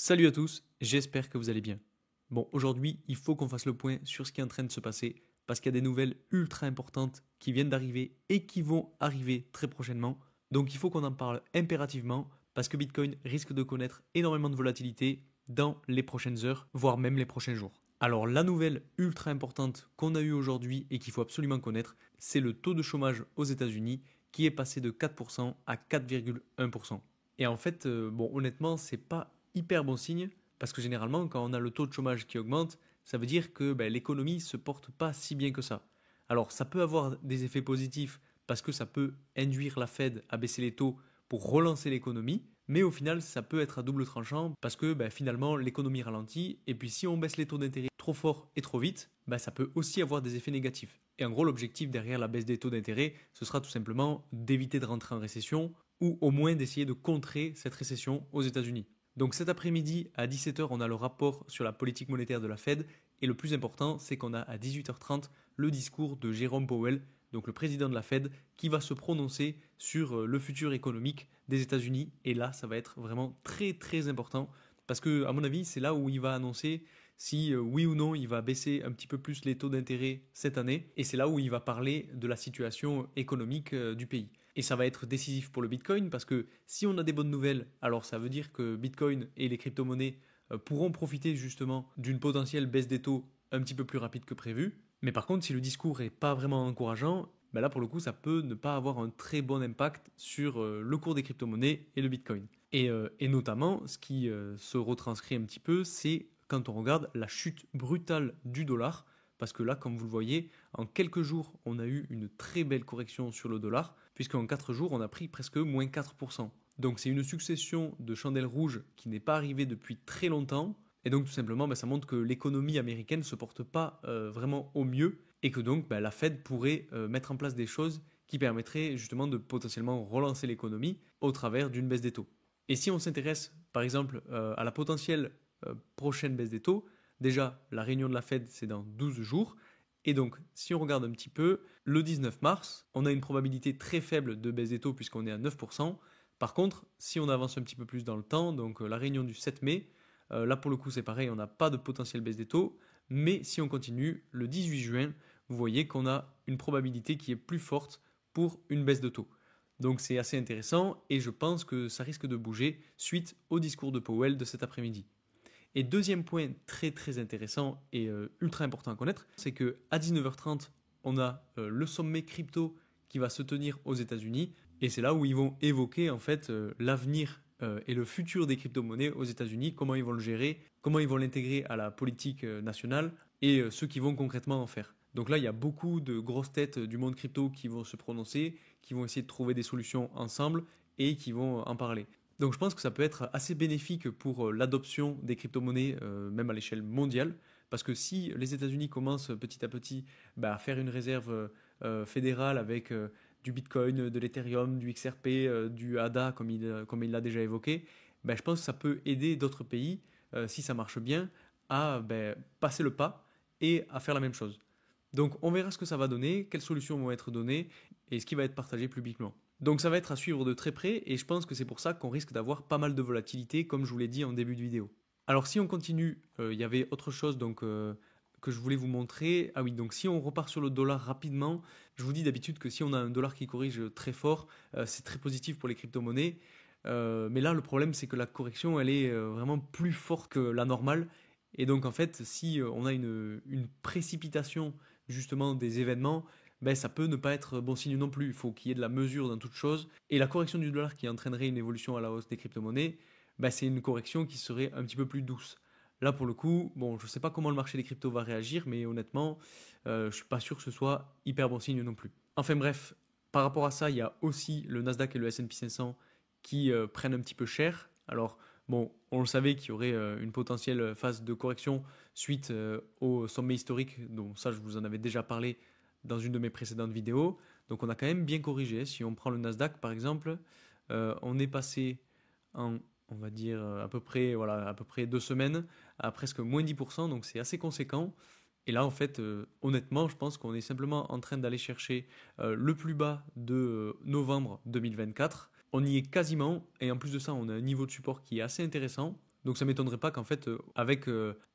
Salut à tous, j'espère que vous allez bien. Bon, aujourd'hui, il faut qu'on fasse le point sur ce qui est en train de se passer parce qu'il y a des nouvelles ultra importantes qui viennent d'arriver et qui vont arriver très prochainement. Donc il faut qu'on en parle impérativement parce que Bitcoin risque de connaître énormément de volatilité dans les prochaines heures, voire même les prochains jours. Alors la nouvelle ultra importante qu'on a eue aujourd'hui et qu'il faut absolument connaître, c'est le taux de chômage aux États-Unis qui est passé de 4% à 4,1%. Et en fait, bon, honnêtement, c'est pas hyper bon signe parce que généralement, quand on a le taux de chômage qui augmente, ça veut dire que l'économie se porte pas si bien que ça. Alors, ça peut avoir des effets positifs parce que ça peut induire la Fed à baisser les taux pour relancer l'économie, mais au final, ça peut être à double tranchant parce que finalement, l'économie ralentit et puis si on baisse les taux d'intérêt trop fort et trop vite, ça peut aussi avoir des effets négatifs. Et en gros, l'objectif derrière la baisse des taux d'intérêt, ce sera tout simplement d'éviter de rentrer en récession ou au moins d'essayer de contrer cette récession aux États-Unis. Donc cet après-midi à 17h, on a le rapport sur la politique monétaire de la Fed et le plus important, c'est qu'on a à 18h30 le discours de Jérôme Powell, donc le président de la Fed, qui va se prononcer sur le futur économique des États-Unis. Et là, ça va être vraiment très très important parce que, à mon avis, c'est là où il va annoncer si oui ou non il va baisser un petit peu plus les taux d'intérêt cette année. Et c'est là où il va parler de la situation économique du pays. Et ça va être décisif pour le Bitcoin parce que si on a des bonnes nouvelles, alors ça veut dire que Bitcoin et les crypto-monnaies pourront profiter justement d'une potentielle baisse des taux un petit peu plus rapide que prévu. Mais par contre, si le discours est pas vraiment encourageant, là pour le coup, ça peut ne pas avoir un très bon impact sur le cours des crypto-monnaies et le Bitcoin. Et notamment, ce qui se retranscrit un petit peu, c'est quand on regarde la chute brutale du dollar. Parce que là, comme vous le voyez, en quelques jours, on a eu une très belle correction sur le dollar, puisqu'en 4 jours, on a pris presque moins 4%. Donc c'est une succession de chandelles rouges qui n'est pas arrivée depuis très longtemps. Et donc tout simplement, ça montre que l'économie américaine ne se porte pas vraiment au mieux et que donc la Fed pourrait mettre en place des choses qui permettraient justement de potentiellement relancer l'économie au travers d'une baisse des taux. Et si on s'intéresse par exemple à la potentielle prochaine baisse des taux, déjà la réunion de la Fed c'est dans 12 jours. Et donc, si on regarde un petit peu, le 19 mars, on a une probabilité très faible de baisse des taux puisqu'on est à 9%. Par contre, si on avance un petit peu plus dans le temps, donc la réunion du 7 mai, là pour le coup c'est pareil, on n'a pas de potentielle baisse des taux. Mais si on continue, le 18 juin, vous voyez qu'on a une probabilité qui est plus forte pour une baisse de taux. Donc c'est assez intéressant et je pense que ça risque de bouger suite au discours de Powell de cet après-midi. Et deuxième point très très intéressant et ultra important à connaître, c'est que à 19h30, on a le sommet crypto qui va se tenir aux États-Unis et c'est là où ils vont évoquer en fait l'avenir et le futur des crypto-monnaies aux États-Unis, comment ils vont le gérer, comment ils vont l'intégrer à la politique nationale et ce qu'ils vont concrètement en faire. Donc là, il y a beaucoup de grosses têtes du monde crypto qui vont se prononcer, qui vont essayer de trouver des solutions ensemble et qui vont en parler. Donc je pense que ça peut être assez bénéfique pour l'adoption des crypto-monnaies, même à l'échelle mondiale, parce que si les États-Unis commencent petit à petit à faire une réserve fédérale avec du Bitcoin, de l'Ethereum, du XRP, du ADA, comme il l'a déjà évoqué, je pense que ça peut aider d'autres pays, si ça marche bien, à passer le pas et à faire la même chose. Donc on verra ce que ça va donner, quelles solutions vont être données et ce qui va être partagé publiquement. Donc ça va être à suivre de très près et je pense que c'est pour ça qu'on risque d'avoir pas mal de volatilité comme je vous l'ai dit en début de vidéo. Alors si on continue, il y avait autre chose que je voulais vous montrer. Ah oui, donc si on repart sur le dollar rapidement, je vous dis d'habitude que si on a un dollar qui corrige très fort, c'est très positif pour les crypto-monnaies. Mais là, le problème, c'est que la correction, elle est vraiment plus forte que la normale. Et donc, en fait, si on a une précipitation justement des événements, ça peut ne pas être bon signe non plus. Il faut qu'il y ait de la mesure dans toute chose. Et la correction du dollar qui entraînerait une évolution à la hausse des crypto-monnaies, c'est une correction qui serait un petit peu plus douce. Là, pour le coup, bon, je ne sais pas comment le marché des cryptos va réagir, mais honnêtement, je ne suis pas sûr que ce soit hyper bon signe non plus. Enfin bref, par rapport à ça, il y a aussi le Nasdaq et le S&P 500 qui prennent un petit peu cher. Alors, bon, on le savait qu'il y aurait une potentielle phase de correction suite au sommet historique, donc ça, je vous en avais déjà parlé dans une de mes précédentes vidéos. Donc, on a quand même bien corrigé. Si on prend le Nasdaq, par exemple, on est passé en, on va dire, à peu près 2 semaines à presque moins 10%, donc c'est assez conséquent. Et là, en fait, honnêtement, je pense qu'on est simplement en train d'aller chercher le plus bas de novembre 2024. On y est quasiment, et en plus de ça, on a un niveau de support qui est assez intéressant. Donc ça ne m'étonnerait pas qu'en fait, avec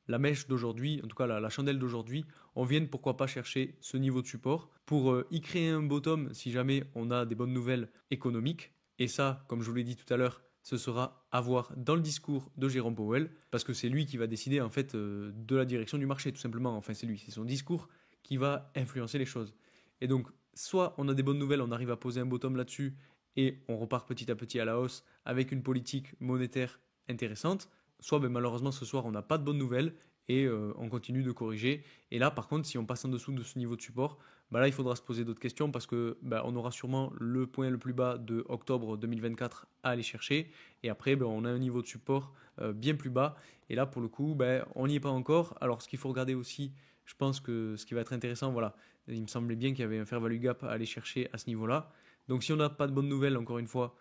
la mèche d'aujourd'hui, en tout cas la chandelle d'aujourd'hui, on vienne pourquoi pas chercher ce niveau de support pour y créer un bottom si jamais on a des bonnes nouvelles économiques. Et ça, comme je vous l'ai dit tout à l'heure, ce sera à voir dans le discours de Jérôme Powell, parce que c'est lui qui va décider en fait de la direction du marché, tout simplement. Enfin, c'est son discours qui va influencer les choses. Et donc, soit on a des bonnes nouvelles, on arrive à poser un bottom là-dessus, et on repart petit à petit à la hausse avec une politique monétaire intéressante, soit malheureusement ce soir on n'a pas de bonnes nouvelles et on continue de corriger. Et là par contre si on passe en dessous de ce niveau de support, là il faudra se poser d'autres questions parce que on aura sûrement le point le plus bas de octobre 2024 à aller chercher et après on a un niveau de support bien plus bas et là pour le coup on n'y est pas encore. Alors ce qu'il faut regarder aussi, je pense que ce qui va être intéressant, voilà, il me semblait bien qu'il y avait un fair value gap à aller chercher à ce niveau là. Donc si on n'a pas de bonnes nouvelles encore une fois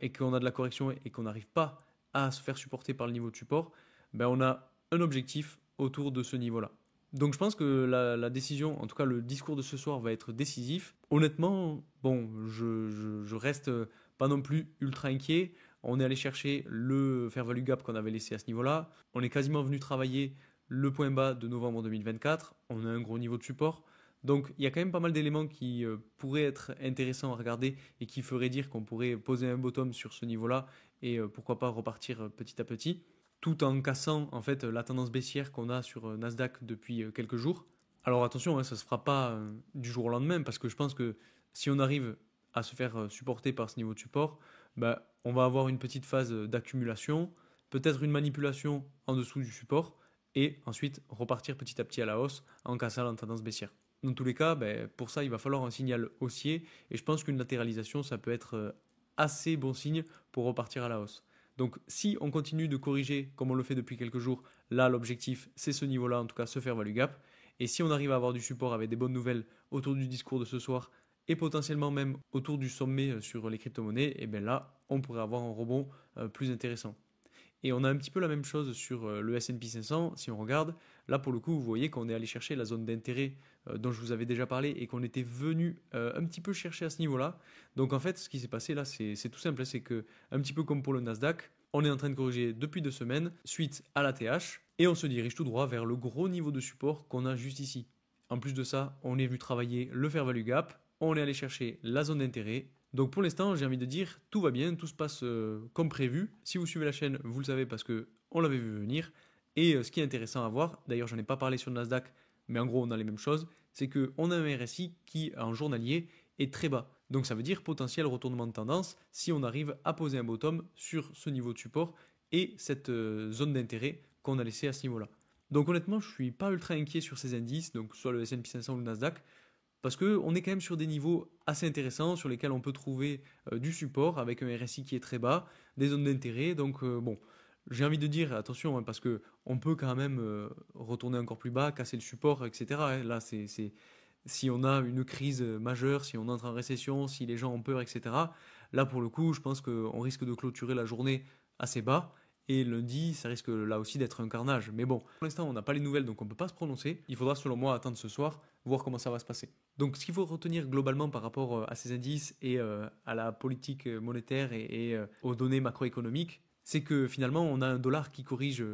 et qu'on a de la correction et qu'on n'arrive pas à se faire supporter par le niveau de support, on a un objectif autour de ce niveau-là. Donc je pense que la décision, en tout cas le discours de ce soir va être décisif. Honnêtement, je reste pas non plus ultra inquiet. On est allé chercher le fair value gap qu'on avait laissé à ce niveau-là. On est quasiment venu travailler le point bas de novembre 2024. On a un gros niveau de support. Donc il y a quand même pas mal d'éléments qui pourraient être intéressants à regarder et qui feraient dire qu'on pourrait poser un bottom sur ce niveau-là et pourquoi pas repartir petit à petit, tout en cassant en fait la tendance baissière qu'on a sur Nasdaq depuis quelques jours. Alors attention, ça ne se fera pas du jour au lendemain parce que je pense que si on arrive à se faire supporter par ce niveau de support, on va avoir une petite phase d'accumulation, peut-être une manipulation en dessous du support et ensuite repartir petit à petit à la hausse en cassant la tendance baissière. Dans tous les cas, pour ça, il va falloir un signal haussier et je pense qu'une latéralisation, ça peut être assez bon signe pour repartir à la hausse. Donc si on continue de corriger comme on le fait depuis quelques jours, là l'objectif c'est ce niveau-là, en tout cas ce fair value gap. Et si on arrive à avoir du support avec des bonnes nouvelles autour du discours de ce soir et potentiellement même autour du sommet sur les crypto-monnaies, et bien là on pourrait avoir un rebond plus intéressant. Et on a un petit peu la même chose sur le S&P 500. Si on regarde, là pour le coup, vous voyez qu'on est allé chercher la zone d'intérêt dont je vous avais déjà parlé et qu'on était venu un petit peu chercher à ce niveau-là. Donc en fait, ce qui s'est passé là, c'est tout simple. C'est que, un petit peu comme pour le Nasdaq, on est en train de corriger depuis 2 semaines suite à la TH et on se dirige tout droit vers le gros niveau de support qu'on a juste ici. En plus de ça, on est venu travailler le fair value gap, on est allé chercher la zone d'intérêt. Donc pour l'instant, j'ai envie de dire, tout va bien, tout se passe comme prévu. Si vous suivez la chaîne, vous le savez parce que on l'avait vu venir. Et ce qui est intéressant à voir, d'ailleurs j'en ai pas parlé sur le Nasdaq, mais en gros on a les mêmes choses, c'est qu'on a un RSI qui en journalier est très bas. Donc ça veut dire potentiel retournement de tendance si on arrive à poser un bottom sur ce niveau de support et cette zone d'intérêt qu'on a laissé à ce niveau-là. Donc honnêtement, je suis pas ultra inquiet sur ces indices, donc soit le S&P 500 ou le Nasdaq. Parce qu'on est quand même sur des niveaux assez intéressants sur lesquels on peut trouver du support avec un RSI qui est très bas, des zones d'intérêt. Donc j'ai envie de dire attention parce que on peut quand même retourner encore plus bas, casser le support, etc. Là, si on a une crise majeure, si on entre en récession, si les gens ont peur, etc. Là, pour le coup, je pense qu'on risque de clôturer la journée assez bas. Et lundi, ça risque là aussi d'être un carnage. Mais bon, pour l'instant, on n'a pas les nouvelles, donc on ne peut pas se prononcer. Il faudra, selon moi, attendre ce soir, voir comment ça va se passer. Donc, ce qu'il faut retenir globalement par rapport à ces indices et à la politique monétaire et aux données macroéconomiques, c'est que finalement, on a un dollar qui corrige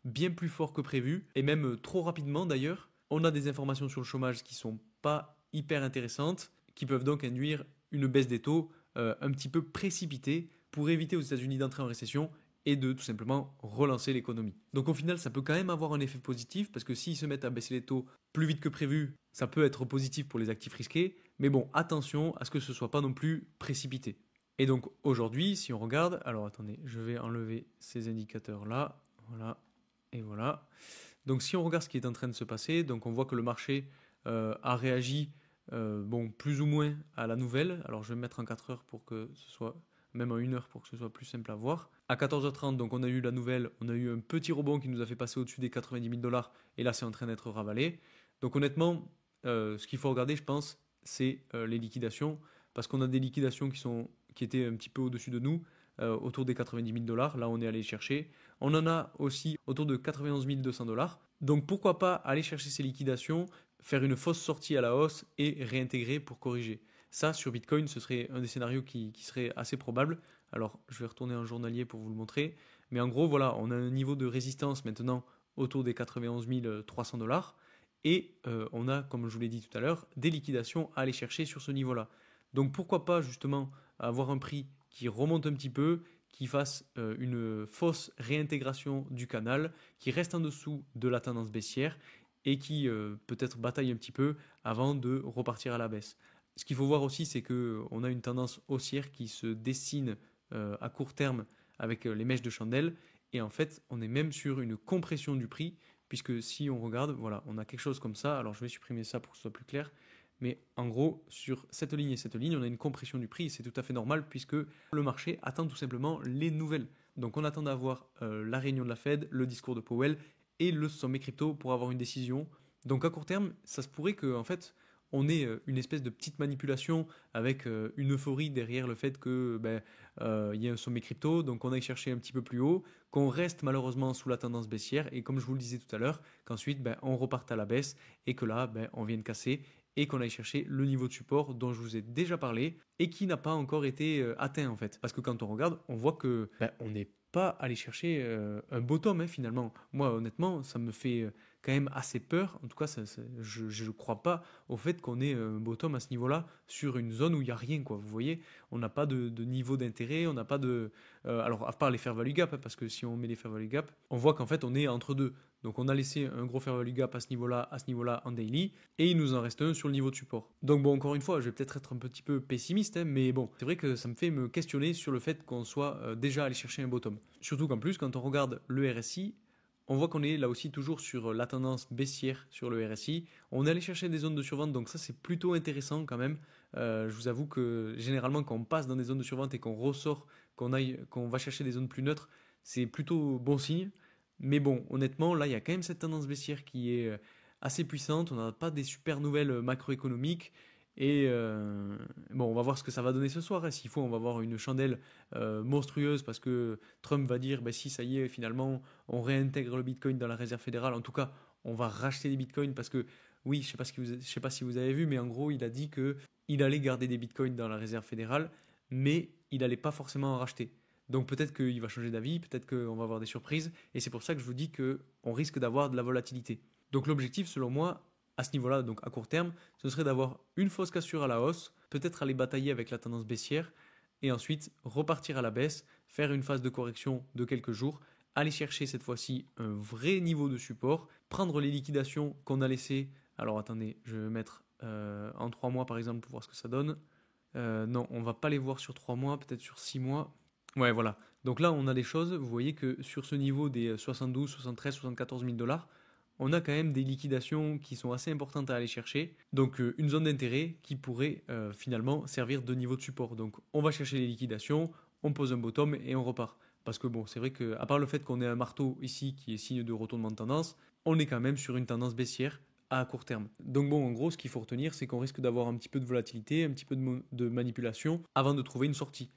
bien plus fort que prévu, et même trop rapidement d'ailleurs. On a des informations sur le chômage qui sont pas hyper intéressantes, qui peuvent donc induire une baisse des taux un petit peu précipitée pour éviter aux États-Unis d'entrer en récession et de tout simplement relancer l'économie. Donc au final, ça peut quand même avoir un effet positif parce que s'ils se mettent à baisser les taux plus vite que prévu, ça peut être positif pour les actifs risqués, mais bon, attention à ce que ce ne soit pas non plus précipité. Et donc aujourd'hui, si on regarde, alors attendez, je vais enlever ces indicateurs-là, voilà, et voilà. Donc si on regarde ce qui est en train de se passer, donc on voit que le marché a réagi plus ou moins à la nouvelle. Alors je vais me mettre en 4 heures pour que ce soit, même en 1 heure pour que ce soit plus simple à voir. À 14h30, donc on a eu la nouvelle, on a eu un petit rebond qui nous a fait passer au-dessus des 90 000 dollars et là c'est en train d'être ravalé. Donc honnêtement, ce qu'il faut regarder, je pense, c'est les liquidations parce qu'on a des liquidations qui étaient un petit peu au-dessus de nous, autour des 90 000 dollars. Là, on est allé chercher. On en a aussi autour de 91 200 dollars. Donc pourquoi pas aller chercher ces liquidations, faire une fausse sortie à la hausse et réintégrer pour corriger. Ça, sur Bitcoin, ce serait un des scénarios qui serait assez probable. Alors, je vais retourner en journalier pour vous le montrer. Mais en gros, voilà, on a un niveau de résistance maintenant autour des 91 300 dollars. Et on a, comme je vous l'ai dit tout à l'heure, des liquidations à aller chercher sur ce niveau-là. Donc pourquoi pas justement avoir un prix qui remonte un petit peu, qui fasse une fausse réintégration du canal, qui reste en dessous de la tendance baissière et qui peut-être bataille un petit peu avant de repartir à la baisse. Ce qu'il faut voir aussi, c'est qu'on a une tendance haussière qui se dessine à court terme avec les mèches de chandelle. Et en fait, on est même sur une compression du prix, puisque si on regarde, voilà, on a quelque chose comme ça. Alors je vais supprimer ça pour que ce soit plus clair. Mais en gros, sur cette ligne et cette ligne, on a une compression du prix. C'est tout à fait normal puisque le marché attend tout simplement les nouvelles. Donc on attend d'avoir la réunion de la Fed, le discours de Powell et le sommet crypto pour avoir une décision. Donc à court terme, ça se pourrait que en fait, on ait une espèce de petite manipulation avec une euphorie derrière le fait que y a un sommet crypto, donc on aille chercher un petit peu plus haut, qu'on reste malheureusement sous la tendance baissière et comme je vous le disais tout à l'heure, qu'ensuite on reparte à la baisse et que là on vienne casser et qu'on aille chercher le niveau de support dont je vous ai déjà parlé et qui n'a pas encore été atteint en fait. Parce que quand on regarde, on voit que on n'est pas allé chercher un bottom finalement. Moi honnêtement, ça me fait quand même assez peur. En tout cas, je ne crois pas au fait qu'on ait un bottom à ce niveau-là sur une zone où il n'y a rien, quoi. Vous voyez, on n'a pas de niveau d'intérêt, on n'a pas de... alors, à part les fair value gap, parce que si on met les fair value gap, on voit qu'en fait, on est entre deux. Donc, on a laissé un gros fair value gap à ce niveau-là en daily, et il nous en reste un sur le niveau de support. Donc, bon, encore une fois, je vais peut-être être un petit peu pessimiste, mais bon, c'est vrai que ça me fait me questionner sur le fait qu'on soit déjà allé chercher un bottom. Surtout qu'en plus, quand on regarde le RSI, on voit qu'on est là aussi toujours sur la tendance baissière sur le RSI. On est allé chercher des zones de survente, donc ça c'est plutôt intéressant quand même. Je vous avoue que généralement quand on passe dans des zones de survente et qu'on ressort, qu'on va chercher des zones plus neutres, c'est plutôt bon signe. Mais bon, honnêtement, là il y a quand même cette tendance baissière qui est assez puissante. On n'a pas des super nouvelles macroéconomiques. Et bon, on va voir ce que ça va donner ce soir. S'il faut, on va voir une chandelle monstrueuse parce que Trump va dire, si ça y est, finalement, on réintègre le Bitcoin dans la réserve fédérale. En tout cas, on va racheter des Bitcoins parce que, oui, je sais pas si vous avez vu, mais en gros, il a dit que il allait garder des Bitcoins dans la réserve fédérale, mais il allait pas forcément en racheter. Donc peut-être qu'il va changer d'avis, peut-être qu'on va avoir des surprises, et c'est pour ça que je vous dis qu'on risque d'avoir de la volatilité. Donc l'objectif, selon moi, à ce niveau-là, donc à court terme, ce serait d'avoir une fausse cassure à la hausse, peut-être aller batailler avec la tendance baissière, et ensuite repartir à la baisse, faire une phase de correction de quelques jours, aller chercher cette fois-ci un vrai niveau de support, prendre les liquidations qu'on a laissées. Alors attendez, je vais mettre en 3 mois par exemple pour voir ce que ça donne. Non, on va pas les voir sur 3 mois, peut-être sur 6 mois. Ouais, voilà. Donc là, on a des choses, vous voyez que sur ce niveau des 72, 73, 74 000 dollars, on a quand même des liquidations qui sont assez importantes à aller chercher. Donc une zone d'intérêt qui pourrait finalement servir de niveau de support. Donc on va chercher les liquidations, on pose un bottom et on repart. Parce que bon, c'est vrai qu'à part le fait qu'on ait un marteau ici qui est signe de retournement de tendance, on est quand même sur une tendance baissière à court terme. Donc bon, en gros, ce qu'il faut retenir, c'est qu'on risque d'avoir un petit peu de volatilité, un petit peu de manipulation avant de trouver une sortie.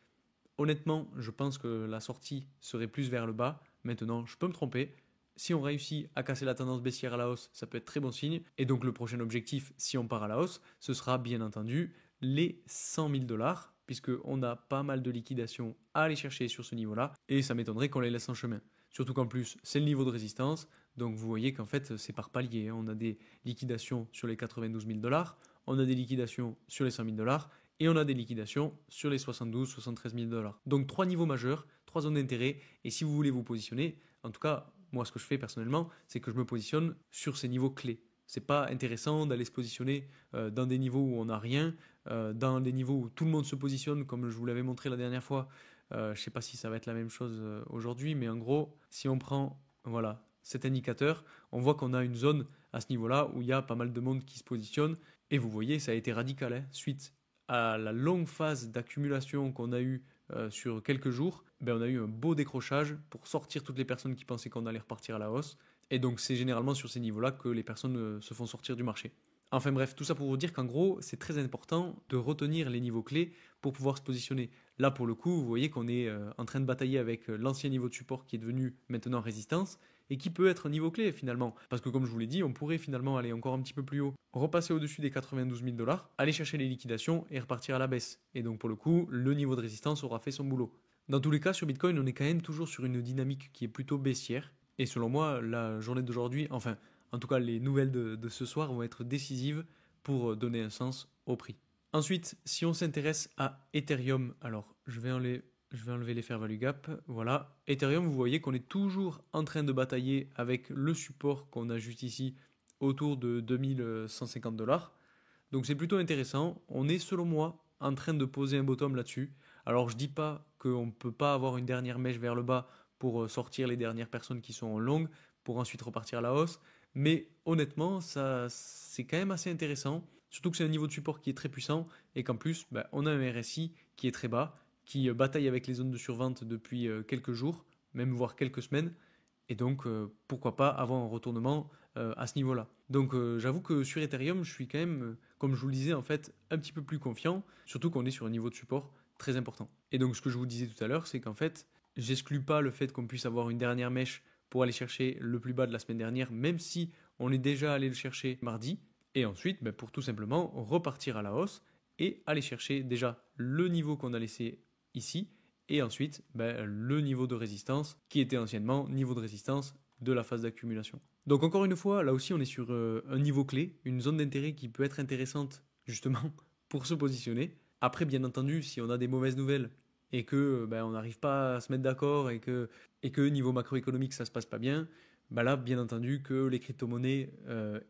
Honnêtement, je pense que la sortie serait plus vers le bas. Maintenant, je peux me tromper. Si on réussit à casser la tendance baissière à la hausse, ça peut être très bon signe. Et donc le prochain objectif, si on part à la hausse, ce sera bien entendu les 100 000 dollars, puisqu'on a pas mal de liquidations à aller chercher sur ce niveau-là, et ça m'étonnerait qu'on les laisse en chemin. Surtout qu'en plus, c'est le niveau de résistance, donc vous voyez qu'en fait, c'est par palier. On a des liquidations sur les 92 000 dollars, on a des liquidations sur les 100 000 dollars, et on a des liquidations sur les 72-73 000 dollars. Donc 3 niveaux majeurs, 3 zones d'intérêt, et si vous voulez vous positionner, en tout cas, moi ce que je fais personnellement, c'est que je me positionne sur ces niveaux clés. C'est pas intéressant d'aller se positionner dans des niveaux où on n'a rien, dans des niveaux où tout le monde se positionne, comme je vous l'avais montré la dernière fois. Je sais pas si ça va être la même chose aujourd'hui, mais en gros, si on prend voilà, cet indicateur, on voit qu'on a une zone à ce niveau-là où il y a pas mal de monde qui se positionne, et vous voyez, ça a été radical, hein, suite à la longue phase d'accumulation qu'on a eue sur quelques jours, on a eu un beau décrochage pour sortir toutes les personnes qui pensaient qu'on allait repartir à la hausse. Et donc c'est généralement sur ces niveaux-là que les personnes se font sortir du marché. Enfin bref, tout ça pour vous dire qu'en gros, c'est très important de retenir les niveaux clés pour pouvoir se positionner. Là, pour le coup, vous voyez qu'on est en train de batailler avec l'ancien niveau de support qui est devenu maintenant résistance et qui peut être un niveau clé finalement. Parce que comme je vous l'ai dit, on pourrait finalement aller encore un petit peu plus haut, repasser au-dessus des 92 000 dollars, aller chercher les liquidations et repartir à la baisse. Et donc pour le coup, le niveau de résistance aura fait son boulot. Dans tous les cas, sur Bitcoin, on est quand même toujours sur une dynamique qui est plutôt baissière. Et selon moi, la journée d'aujourd'hui, enfin, en tout cas, les nouvelles de ce soir vont être décisives pour donner un sens au prix. Ensuite, si on s'intéresse à Ethereum, alors je vais enlever les fair value gap. Voilà. Ethereum, vous voyez qu'on est toujours en train de batailler avec le support qu'on a juste ici autour de 2150 $. Donc c'est plutôt intéressant. On est selon moi en train de poser un bottom là-dessus. Alors je dis pas qu'on ne peut pas avoir une dernière mèche vers le bas pour sortir les dernières personnes qui sont en longue pour ensuite repartir à la hausse. Mais honnêtement, ça c'est quand même assez intéressant. Surtout que c'est un niveau de support qui est très puissant et qu'en plus, bah, on a un RSI qui est très bas, qui bataille avec les zones de survente depuis quelques jours, même voire quelques semaines. Et donc, pourquoi pas avoir un retournement à ce niveau-là. Donc, j'avoue que sur Ethereum, je suis quand même, comme je vous le disais, en fait, un petit peu plus confiant, surtout qu'on est sur un niveau de support très important. Et donc, ce que je vous disais tout à l'heure, c'est qu'en fait, j'exclus pas le fait qu'on puisse avoir une dernière mèche pour aller chercher le plus bas de la semaine dernière, même si on est déjà allé le chercher mardi. Et ensuite, ben, pour tout simplement repartir à la hausse et aller chercher déjà le niveau qu'on a laissé ici et ensuite ben, le niveau de résistance qui était anciennement niveau de résistance de la phase d'accumulation. Donc encore une fois, là aussi on est sur un niveau clé, une zone d'intérêt qui peut être intéressante justement pour se positionner. Après bien entendu, si on a des mauvaises nouvelles et que ben, on n'arrive pas à se mettre d'accord et que niveau macroéconomique ça se passe pas bien, ben là bien entendu que les crypto-monnaies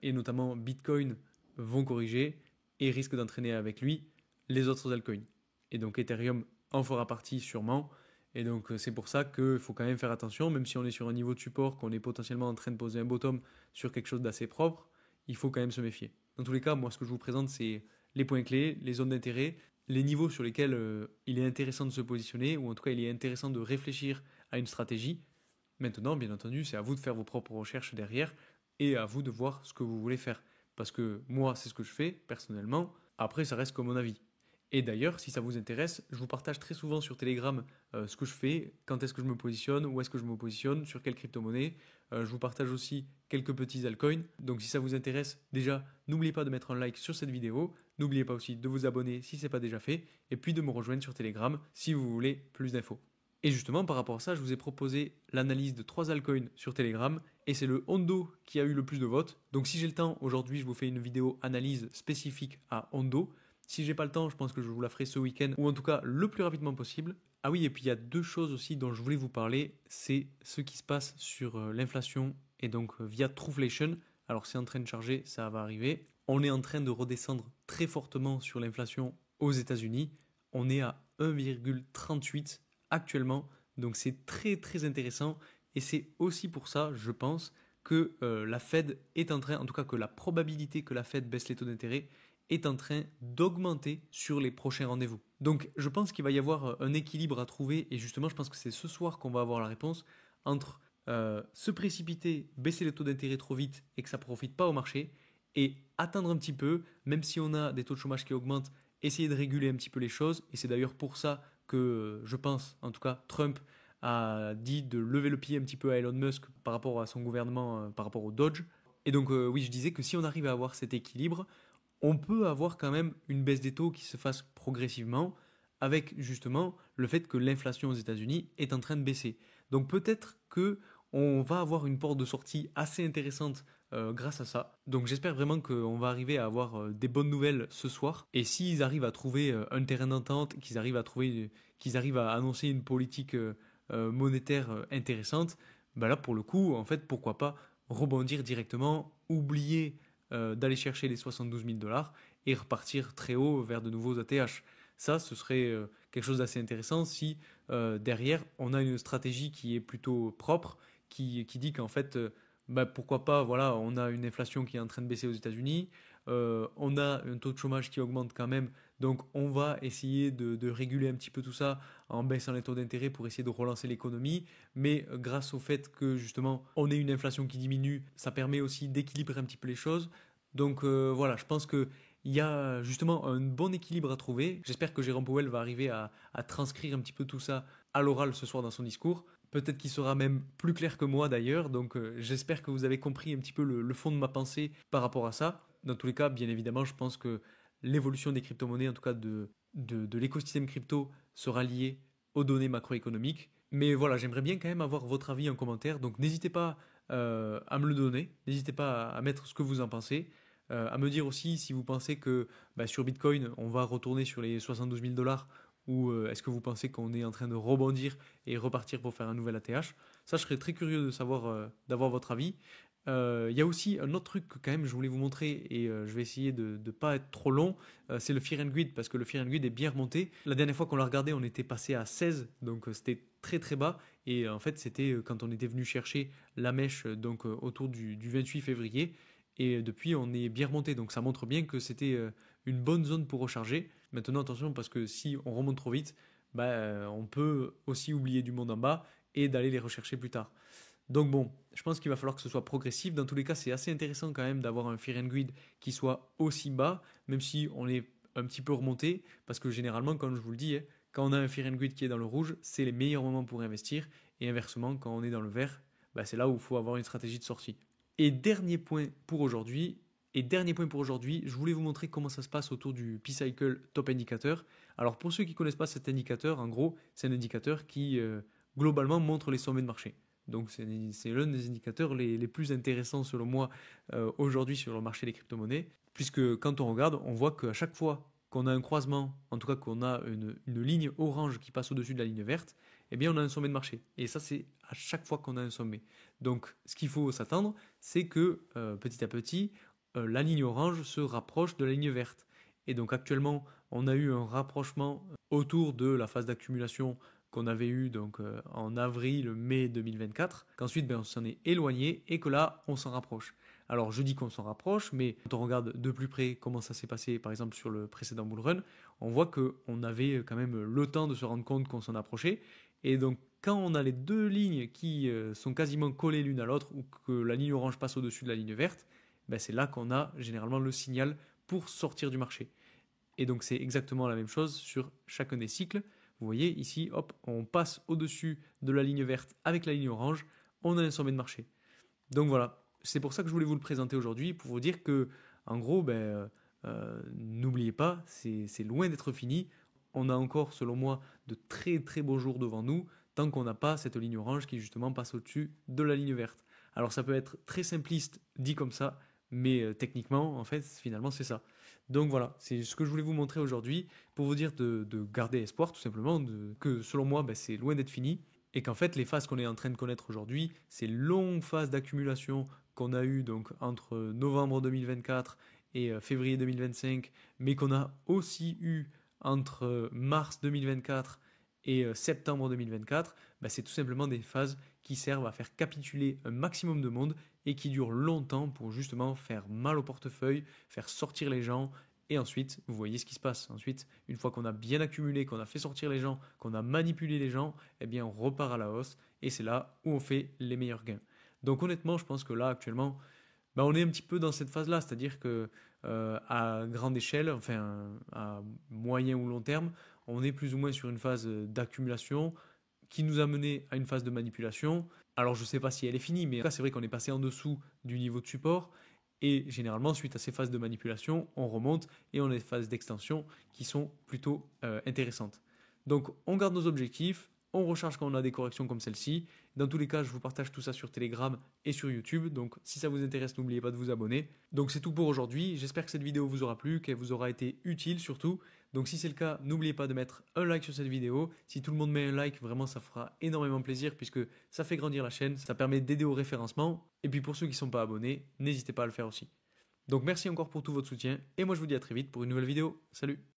et notamment Bitcoin vont corriger et risquent d'entraîner avec lui les autres altcoins. Et donc Ethereum en fera partie sûrement. Et donc c'est pour ça qu'il faut quand même faire attention, même si on est sur un niveau de support, qu'on est potentiellement en train de poser un bottom sur quelque chose d'assez propre, il faut quand même se méfier. Dans tous les cas, moi ce que je vous présente, c'est les points clés, les zones d'intérêt, les niveaux sur lesquels il est intéressant de se positionner, ou en tout cas il est intéressant de réfléchir à une stratégie. Maintenant, bien entendu, c'est à vous de faire vos propres recherches derrière et à vous de voir ce que vous voulez faire. Parce que moi, c'est ce que je fais personnellement. Après, ça reste comme mon avis. Et d'ailleurs, si ça vous intéresse, je vous partage très souvent sur Telegram ce que je fais, quand est-ce que je me positionne, où est-ce que je me positionne, sur quelle crypto-monnaie. Je vous partage aussi quelques petits altcoins. Donc si ça vous intéresse, déjà, n'oubliez pas de mettre un like sur cette vidéo. N'oubliez pas aussi de vous abonner si ce n'est pas déjà fait. Et puis de me rejoindre sur Telegram si vous voulez plus d'infos. Et justement, par rapport à ça, je vous ai proposé l'analyse de 3 altcoins sur Telegram. Et c'est le Hondo qui a eu le plus de votes. Donc si j'ai le temps, aujourd'hui, je vous fais une vidéo analyse spécifique à Hondo. Si j'ai pas le temps, je pense que je vous la ferai ce week-end, ou en tout cas le plus rapidement possible. Ah oui, et puis il y a deux choses aussi dont je voulais vous parler, c'est ce qui se passe sur l'inflation et donc via Trueflation. Alors c'est en train de charger, ça va arriver. On est en train de redescendre très fortement sur l'inflation aux États-Unis. On est à 1,38 actuellement, donc c'est très très intéressant. Et c'est aussi pour ça, je pense, que la Fed est en train, en tout cas que la probabilité que la Fed baisse les taux d'intérêt est en train d'augmenter sur les prochains rendez-vous. Donc je pense qu'il va y avoir un équilibre à trouver et justement je pense que c'est ce soir qu'on va avoir la réponse entre se précipiter, baisser les taux d'intérêt trop vite et que ça ne profite pas au marché et attendre un petit peu, même si on a des taux de chômage qui augmentent, essayer de réguler un petit peu les choses et c'est d'ailleurs pour ça que je pense, en tout cas Trump a dit de lever le pied un petit peu à Elon Musk par rapport à son gouvernement, par rapport au Dodge. Et donc oui, je disais que si on arrive à avoir cet équilibre, on peut avoir quand même une baisse des taux qui se fasse progressivement avec justement le fait que l'inflation aux États-Unis est en train de baisser. Donc peut-être que on va avoir une porte de sortie assez intéressante grâce à ça. Donc j'espère vraiment qu'on va arriver à avoir des bonnes nouvelles ce soir. Et s'ils arrivent à trouver un terrain d'entente, qu'ils arrivent à annoncer une politique monétaire intéressante, bah là pour le coup, en fait, pourquoi pas rebondir directement, oublier d'aller chercher les 72 000 $ et repartir très haut vers de nouveaux ATH. Ça, ce serait quelque chose d'assez intéressant si derrière, on a une stratégie qui est plutôt propre, qui dit qu'en fait, bah, pourquoi pas, voilà, on a une inflation qui est en train de baisser aux États-Unis, on a un taux de chômage qui augmente quand même, donc on va essayer de réguler un petit peu tout ça en baissant les taux d'intérêt pour essayer de relancer l'économie, mais grâce au fait que justement on ait une inflation qui diminue, ça permet aussi d'équilibrer un petit peu les choses. Donc voilà, je pense que il y a justement un bon équilibre à trouver. J'espère que Jérôme Powell va arriver à transcrire un petit peu tout ça à l'oral ce soir dans son discours. Peut-être qu'il sera même plus clair que moi d'ailleurs, donc j'espère que vous avez compris un petit peu le fond de ma pensée par rapport à ça. Dans tous les cas, bien évidemment, je pense que l'évolution des crypto-monnaies, en tout cas de l'écosystème crypto, sera liée aux données macroéconomiques. Mais voilà, j'aimerais bien quand même avoir votre avis en commentaire, donc n'hésitez pas à me le donner, n'hésitez pas à mettre ce que vous en pensez, à me dire aussi si vous pensez que sur Bitcoin, on va retourner sur les 72 000 dollars ou est-ce que vous pensez qu'on est en train de rebondir et repartir pour faire un nouvel ATH. Ça, je serais très curieux de savoir, d'avoir votre avis. Il y a aussi un autre truc que quand même je voulais vous montrer et je vais essayer de ne pas être trop long, c'est le Fear and Greed parce que le Fear and Greed est bien remonté. La dernière fois qu'on l'a regardé, on était passé à 16, donc c'était très très bas et en fait c'était quand on était venu chercher la mèche donc autour du 28 février et depuis on est bien remonté, donc ça montre bien que c'était une bonne zone pour recharger. Maintenant attention parce que si on remonte trop vite, on peut aussi oublier du monde en bas et d'aller les rechercher plus tard. Donc bon, je pense qu'il va falloir que ce soit progressif. Dans tous les cas, c'est assez intéressant quand même d'avoir un Fear and Greed qui soit aussi bas, même si on est un petit peu remonté, parce que généralement, comme je vous le dis, quand on a un Fear and Greed qui est dans le rouge, c'est les meilleurs moments pour investir, et inversement, quand on est dans le vert, c'est là où il faut avoir une stratégie de sortie. Et dernier point pour aujourd'hui, je voulais vous montrer comment ça se passe autour du P-Cycle Top Indicator. Alors pour ceux qui ne connaissent pas cet indicateur, en gros, c'est un indicateur qui globalement montre les sommets de marché. Donc c'est l'un des indicateurs les plus intéressants selon moi aujourd'hui sur le marché des crypto-monnaies, puisque quand on regarde, on voit qu'à chaque fois qu'on a un croisement, en tout cas qu'on a une ligne orange qui passe au-dessus de la ligne verte, eh bien on a un sommet de marché. Et ça c'est à chaque fois qu'on a un sommet. Donc ce qu'il faut s'attendre, c'est que petit à petit, la ligne orange se rapproche de la ligne verte. Et donc actuellement, on a eu un rapprochement autour de la phase d'accumulation qu'on avait eu donc en avril-mai 2024, qu'ensuite on s'en est éloigné et que là on s'en rapproche. Alors je dis qu'on s'en rapproche, mais quand on regarde de plus près comment ça s'est passé par exemple sur le précédent bull run, on voit qu'on avait quand même le temps de se rendre compte qu'on s'en approchait. Et donc quand on a les deux lignes qui sont quasiment collées l'une à l'autre ou que la ligne orange passe au-dessus de la ligne verte, c'est là qu'on a généralement le signal pour sortir du marché. Et donc c'est exactement la même chose sur chacun des cycles. Vous voyez ici, hop, on passe au-dessus de la ligne verte avec la ligne orange, on a un sommet de marché. Donc voilà, c'est pour ça que je voulais vous le présenter aujourd'hui, pour vous dire que, en gros, n'oubliez pas, c'est loin d'être fini. On a encore, selon moi, de très très beaux jours devant nous, tant qu'on n'a pas cette ligne orange qui justement passe au-dessus de la ligne verte. Alors ça peut être très simpliste dit comme ça, mais techniquement, en fait, finalement, c'est ça. Donc voilà, c'est ce que je voulais vous montrer aujourd'hui pour vous dire de garder espoir, tout simplement, que selon moi, c'est loin d'être fini et qu'en fait, les phases qu'on est en train de connaître aujourd'hui, ces longues phases d'accumulation qu'on a eues donc entre novembre 2024 et février 2025, mais qu'on a aussi eu entre mars 2024 et septembre 2024, c'est tout simplement des phases qui servent à faire capituler un maximum de monde et qui durent longtemps pour justement faire mal au portefeuille, faire sortir les gens. Et ensuite, vous voyez ce qui se passe. Ensuite, une fois qu'on a bien accumulé, qu'on a fait sortir les gens, qu'on a manipulé les gens, eh bien on repart à la hausse et c'est là où on fait les meilleurs gains. Donc honnêtement, je pense que là actuellement, on est un petit peu dans cette phase-là, c'est-à-dire que à grande échelle, enfin à moyen ou long terme, on est plus ou moins sur une phase d'accumulation qui nous a mené à une phase de manipulation. Alors je ne sais pas si elle est finie, mais en tout cas c'est vrai qu'on est passé en dessous du niveau de support. Et généralement, suite à ces phases de manipulation, on remonte et on a des phases d'extension qui sont plutôt intéressantes. Donc on garde nos objectifs, on recharge quand on a des corrections comme celle-ci. Dans tous les cas, je vous partage tout ça sur Telegram et sur YouTube. Donc si ça vous intéresse, n'oubliez pas de vous abonner. Donc c'est tout pour aujourd'hui. J'espère que cette vidéo vous aura plu, qu'elle vous aura été utile surtout. Donc si c'est le cas, n'oubliez pas de mettre un like sur cette vidéo. Si tout le monde met un like, vraiment ça fera énormément plaisir puisque ça fait grandir la chaîne, ça permet d'aider au référencement. Et puis pour ceux qui ne sont pas abonnés, n'hésitez pas à le faire aussi. Donc merci encore pour tout votre soutien et moi je vous dis à très vite pour une nouvelle vidéo. Salut!